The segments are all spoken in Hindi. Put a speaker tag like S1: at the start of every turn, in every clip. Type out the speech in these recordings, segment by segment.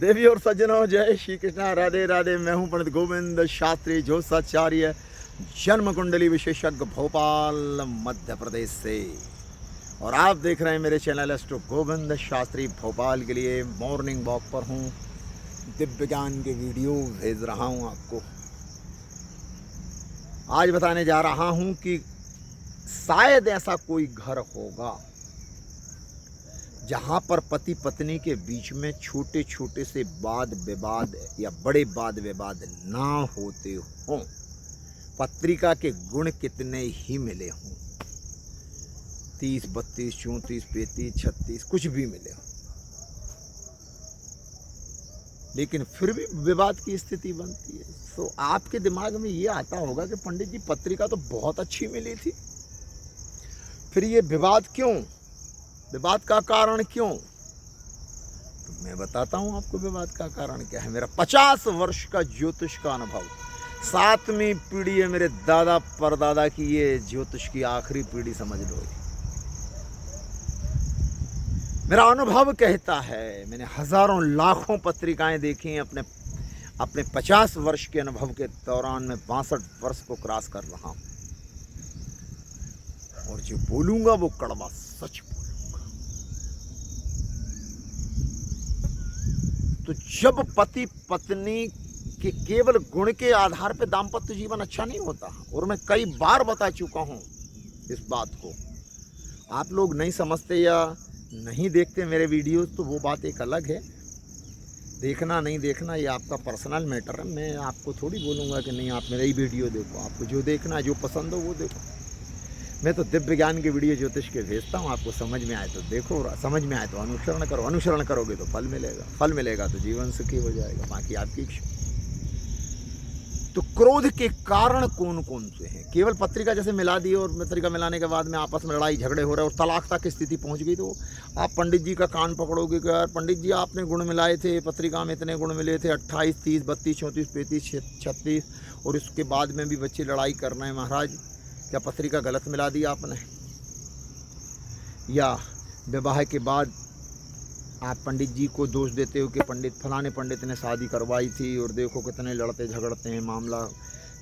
S1: देवी और सज्जनों, जय श्री कृष्णा, राधे राधे। मैं हूं पंडित गोविंद शास्त्री ज्योतिषाचार्य, जन्म कुंडली विशेषज्ञ, भोपाल मध्य प्रदेश से। और आप देख रहे हैं मेरे चैनल एस्ट्रो गोविंद शास्त्री भोपाल के लिए। मॉर्निंग वॉक पर हूं, दिव्य ज्ञान के वीडियो भेज रहा हूं आपको। आज बताने जा रहा हूं कि शायद ऐसा कोई घर होगा जहां पर पति पत्नी के बीच में छोटे छोटे से वाद विवाद या बड़े वाद विवाद ना होते हों। पत्रिका के गुण कितने ही मिले हों, 30, 32, 34, 35, 36 कुछ भी मिले हों, लेकिन फिर भी विवाद की स्थिति बनती है। तो आपके दिमाग में ये आता होगा कि पंडित जी पत्रिका तो बहुत अच्छी मिली थी, फिर ये विवाद क्यों, विवाद का कारण क्यों? तो मैं बताता हूं आपको विवाद का कारण क्या है। मेरा 50 वर्ष का ज्योतिष का अनुभव, 7वीं पीढ़ी है मेरे दादा परदादा की, ये ज्योतिष की आखिरी पीढ़ी समझ लो। मेरा अनुभव कहता है, मैंने हजारों लाखों पत्रिकाएं देखी हैं अपने 50 वर्ष के अनुभव के दौरान। मैं 62 वर्ष को क्रॉस कर रहा हूं, और जो बोलूंगा वो कड़वा सच बोलूंगा। तो जब पति पत्नी के केवल गुण के आधार पर दाम्पत्य जीवन अच्छा नहीं होता, और मैं कई बार बता चुका हूं इस बात को। आप लोग नहीं समझते या नहीं देखते मेरे वीडियो, तो वो बात एक अलग है। देखना नहीं देखना ये आपका पर्सनल मैटर है। मैं आपको थोड़ी बोलूँगा कि नहीं आप मेरा ही वीडियो देखो, आपको जो देखना है, जो पसंद हो वो देखो। मैं तो दिव्य ज्ञान के वीडियो ज्योतिष के भेजता हूँ, आपको समझ में आए तो देखो, समझ में आए तो अनुसरण करो। अनुसरण करोगे तो फल मिलेगा, फल मिलेगा तो जीवन सुखी हो जाएगा, बाकी आपकी इच्छा। तो क्रोध के कारण कौन कौन से हैं? केवल पत्रिका जैसे मिला दी और पत्रिका मिलाने के बाद में आपस में लड़ाई झगड़े हो रहे और तलाक तक की स्थिति पहुंच गई, तो आप पंडित जी का कान पकड़ोगे कि यार पंडित जी आपने गुण मिलाए थे, पत्रिका में इतने गुण मिले थे, 28, 30, 32, 34, 35, 36, और इसके बाद में भी बच्चे लड़ाई कर रहे हैं। महाराज क्या पत्रिका गलत मिला दी आपने? या विवाह के बाद आप पंडित जी को दोष देते हो कि पंडित फलाने पंडित ने शादी करवाई थी और देखो कितने लड़ते झगड़ते हैं, मामला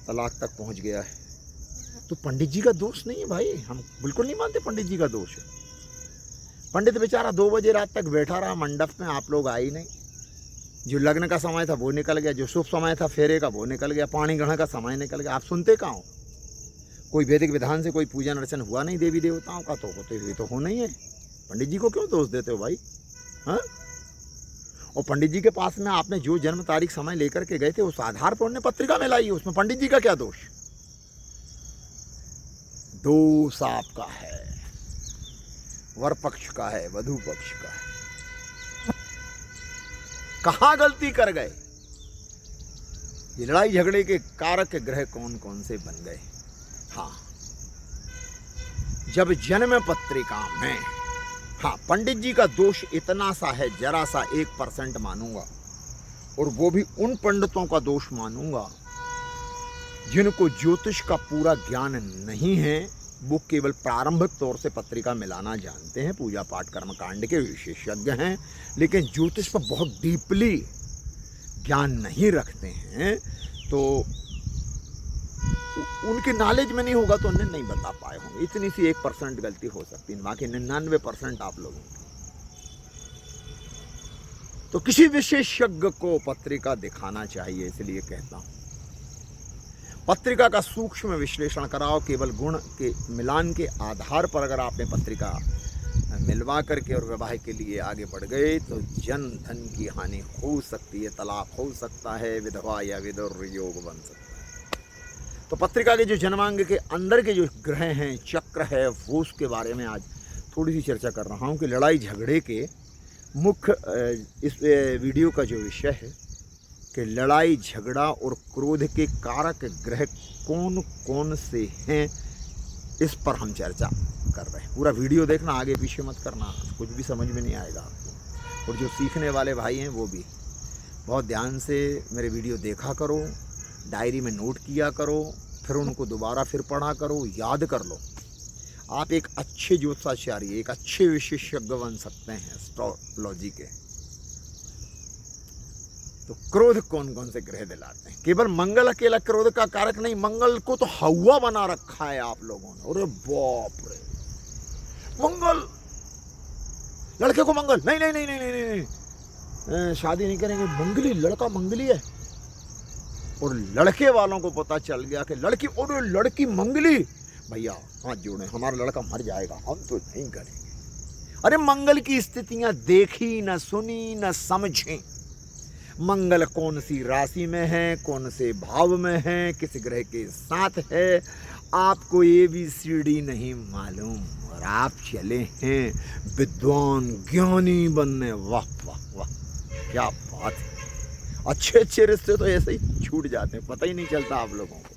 S1: तलाक तक पहुंच गया है। तो पंडित जी का दोष नहीं है भाई, हम बिल्कुल नहीं मानते पंडित जी का दोष है। पंडित बेचारा 2 बजे रात तक बैठा रहा मंडप में, आप लोग आए नहीं। जो लग्न का समय था वो निकल गया, जो शुभ समय था फेरे का वो निकल गया, पानी ग्रहण का समय निकल गया। आप सुनते कहाँ हो? कोई वैदिक विधान से कोई पूजन अर्चन हुआ नहीं देवी देवताओं का, तो होना ही है। पंडित जी को क्यों दोष देते हो भाई? हाँ? और पंडित जी के पास में आपने जो जन्म तारीख समय लेकर के गए थे उस आधार पर उन्होंने पत्रिका में लाई, उसमें पंडित जी का क्या दोष? दोष आपका है, वर पक्ष का है, वधू पक्ष का है। कहां गलती कर गए? ये लड़ाई झगड़े के कारक ग्रह कौन कौन से बन गए? हाँ, जब जन्म पत्रिका में, हाँ, पंडित जी का दोष इतना सा है, जरा सा 1% मानूंगा, और वो भी उन पंडितों का दोष मानूंगा जिनको ज्योतिष का पूरा ज्ञान नहीं है। वो केवल प्रारंभिक तौर से पत्रिका मिलाना जानते हैं, पूजा पाठ कर्म कांड के विशेषज्ञ हैं, लेकिन ज्योतिष पर बहुत डीपली ज्ञान नहीं रखते हैं। तो उनके नॉलेज में नहीं होगा तो उन्हें नहीं बता पाए होंगे। इतनी सी 1% गलती हो सकती है, बाकी 99% आप लोगों की। तो किसी विशेषज्ञ को पत्रिका दिखाना चाहिए, इसलिए कहता हूं पत्रिका का सूक्ष्म विश्लेषण कराओ। केवल गुण के मिलान के आधार पर अगर आपने पत्रिका मिलवा करके और विवाह के लिए आगे बढ़ गए तो जन धन की हानि हो सकती है, तलाक हो सकता है, विधवा या विधुर योग बन सकता है। तो पत्रिका के जो जन्मांग के अंदर के जो ग्रह हैं, चक्र है, वो उसके बारे में आज थोड़ी सी चर्चा कर रहा हूँ कि लड़ाई झगड़े के मुख्य इस वीडियो का जो विषय है कि लड़ाई झगड़ा और क्रोध के कारक ग्रह कौन कौन से हैं, इस पर हम चर्चा कर रहे हैं। पूरा वीडियो देखना, आगे पीछे मत करना, कुछ भी समझ में नहीं आएगा आपको। और जो सीखने वाले भाई हैं वो भी बहुत ध्यान से मेरे वीडियो देखा करो, डायरी में नोट किया करो, फिर उनको दोबारा फिर पढ़ा करो, याद कर लो। आप एक अच्छे ज्योतिषाचार्य, एक अच्छे विशेषज्ञ बन सकते हैं एस्ट्रोलॉजी के। तो क्रोध कौन कौन से ग्रह दिलाते हैं? केवल मंगल अकेला क्रोध का कारक नहीं, मंगल को तो हवा बना रखा है आप लोगों ने। अरे बाप रे, मंगल, लड़के को मंगल, नहीं नहीं नहीं नहीं नहीं, नहीं, नहीं। शादी नहीं करेंगे, मंगली, लड़का मंगली है। और लड़के वालों को पता चल गया कि लड़की, और लड़की मंगली, भैया हाथ जोड़े, हमारा लड़का मर जाएगा, हम तो नहीं करेंगे। अरे मंगल की स्थितियां देखी न सुनी न समझी। मंगल कौन सी राशि में है, कौन से भाव में है, किस ग्रह के साथ है, आपको ABCD नहीं मालूम, और आप चले हैं विद्वान ज्ञानी बनने। वाह वाह वाह, क्या बात है। अच्छे अच्छे रिश्ते तो ऐसे ही छूट जाते हैं, पता ही नहीं चलता आप लोगों को।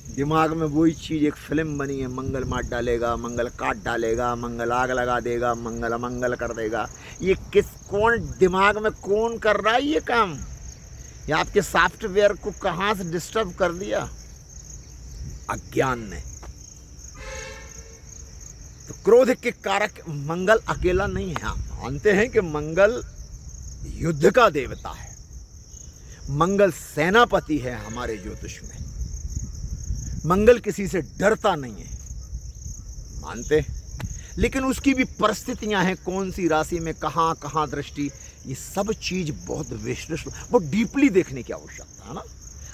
S1: दिमाग में वही चीज़, एक फिल्म बनी है, मंगल मार डालेगा, मंगल काट डालेगा, मंगल आग लगा देगा, मंगल अमंगल कर देगा। ये कौन दिमाग में कौन कर रहा है ये काम? ये आपके सॉफ्टवेयर को कहाँ से डिस्टर्ब कर दिया? अज्ञान ने। तो क्रोध के कारक मंगल अकेला नहीं है। हम मानते हैं कि मंगल युद्ध का देवता है, मंगल सेनापति है हमारे ज्योतिष में। मंगल किसी से डरता नहीं है, मानते, लेकिन उसकी भी परिस्थितियां हैं, कौन सी राशि में कहां कहां दृष्टि, ये सब चीज बहुत विश्लेषण, बहुत डीपली देखने की आवश्यकता है ना।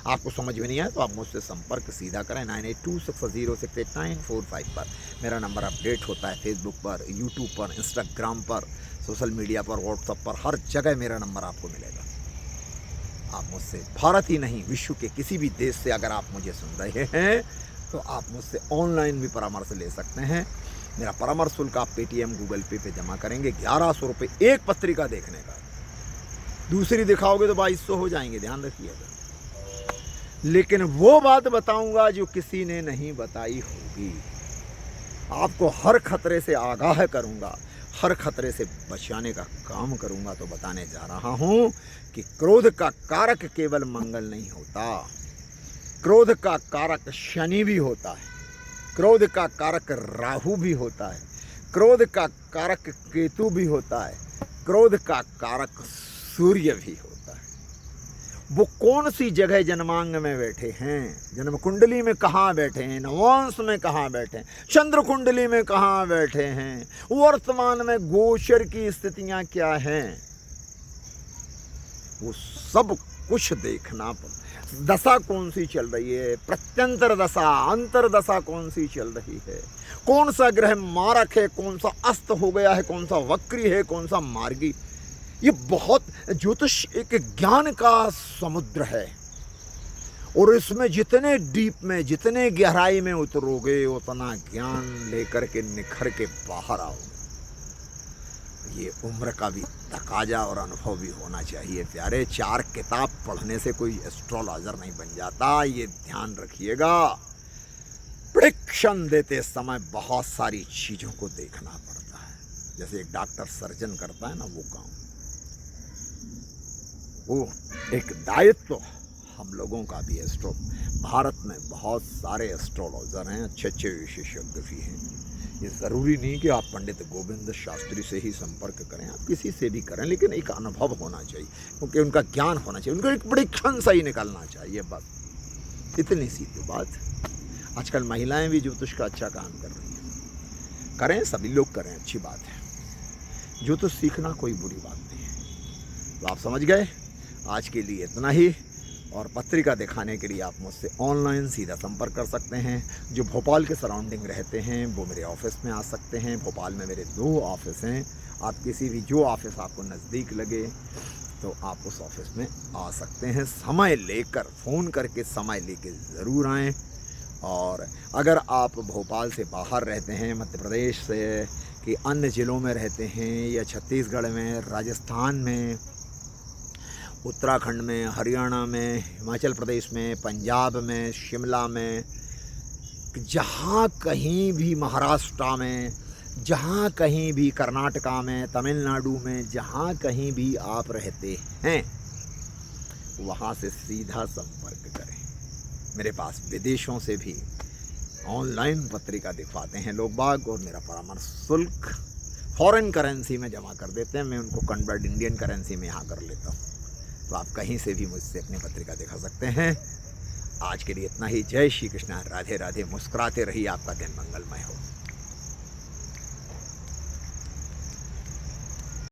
S1: आपको समझ में नहीं आया तो आप मुझसे संपर्क सीधा करें 9826068945 पर। मेरा नंबर अपडेट होता है फेसबुक पर, यूट्यूब पर, इंस्टाग्राम पर, सोशल मीडिया पर, व्हाट्सएप पर, हर जगह मेरा नंबर आपको मिलेगा। आप मुझसे, भारत ही नहीं विश्व के किसी भी देश से अगर आप मुझे सुन रहे हैं तो आप मुझसे ऑनलाइन भी परामर्श ले सकते हैं। मेरा परामर्श शुल्क आप पेटीएम गूगल पे जमा करेंगे 1100 रुपये एक पत्रिका देखने का। दूसरी दिखाओगे तो 2200 हो जाएंगे, ध्यान रखिएगा। लेकिन वो बात बताऊंगा जो किसी ने नहीं बताई होगी। आपको हर खतरे से आगाह करूंगा, हर खतरे से बचाने का काम करूंगा। तो बताने जा रहा हूं कि क्रोध का कारक केवल मंगल नहीं होता, क्रोध का कारक शनि भी होता है, क्रोध का कारक राहु भी होता है, क्रोध का कारक केतु भी होता है, क्रोध का कारक सूर्य भी होता है। वो कौन सी जगह जन्मांग में बैठे हैं, जन्म कुंडली में कहाँ बैठे हैं, नवांश में कहाँ बैठे हैं, चंद्र कुंडली में कहाँ बैठे हैं, वर्तमान में गोचर की स्थितियां क्या हैं, वो सब कुछ देखना पड़ता। दशा कौन सी चल रही है, प्रत्यंतर दशा, अंतर दशा कौन सी चल रही है, कौन सा ग्रह मारक है, कौन सा अस्त हो गया है, कौन सा वक्री है, कौन सा मार्गी। ये बहुत, ज्योतिष एक ज्ञान का समुद्र है, और इसमें जितने डीप में, जितने गहराई में उतरोगे उतना ज्ञान लेकर के निखर के बाहर आओगे। ये उम्र का भी तकाजा और अनुभव भी होना चाहिए प्यारे। 4 किताब पढ़ने से कोई एस्ट्रोलॉजर नहीं बन जाता, ये ध्यान रखिएगा। प्रेडिक्शन देते समय बहुत सारी चीज़ों को देखना पड़ता है, जैसे एक डॉक्टर सर्जन करता है ना, वो काम, वो एक दायित्व हम लोगों का भी। भारत में बहुत सारे एस्ट्रोलॉजर हैं, अच्छे अच्छे विशेषज्ञ भी हैं। ये ज़रूरी नहीं कि आप पंडित गोविंद शास्त्री से ही संपर्क करें, आप किसी से भी करें, लेकिन एक अनुभव होना चाहिए, क्योंकि उनका ज्ञान होना चाहिए, उनको एक प्रेडिक्शन सही निकलना चाहिए, बस इतनी सी तो बात। आजकल महिलाएं भी ज्योतिष का अच्छा काम कर रही हैं, करें, सभी लोग करें, अच्छी बात है। ज्योतिष सीखना कोई बुरी बात नहीं है। तो आप समझ गए, आज के लिए इतना ही। और पत्रिका दिखाने के लिए आप मुझसे ऑनलाइन सीधा संपर्क कर सकते हैं। जो भोपाल के सराउंडिंग रहते हैं वो मेरे ऑफिस में आ सकते हैं। भोपाल में मेरे 2 ऑफिस हैं, आप किसी भी, जो ऑफिस आपको नज़दीक लगे तो आप उस ऑफिस में आ सकते हैं। समय लेकर, फ़ोन करके समय लेकर ज़रूर आएँ। और अगर आप भोपाल से बाहर रहते हैं, मध्य प्रदेश से कि अन्य ज़िलों में रहते हैं, या छत्तीसगढ़ में, राजस्थान में, उत्तराखंड में, हरियाणा में, हिमाचल प्रदेश में, पंजाब में, शिमला में, जहाँ कहीं भी, महाराष्ट्र में, जहाँ कहीं भी, कर्नाटका में, तमिलनाडु में, जहाँ कहीं भी आप रहते हैं वहाँ से सीधा संपर्क करें। मेरे पास विदेशों से भी ऑनलाइन पत्रिका दिखवाते हैं लोग बाग, और मेरा परामर्श शुल्क फॉरेन करेंसी में जमा कर देते हैं, मैं उनको कन्वर्ट इंडियन करेंसी में यहाँ कर लेता हूँ। तो आप कहीं से भी मुझसे अपनी पत्रिका दिखा सकते हैं। आज के लिए इतना ही। जय श्री कृष्ण, राधे राधे। मुस्कुराते रहिए, आपका दिन मंगलमय हो।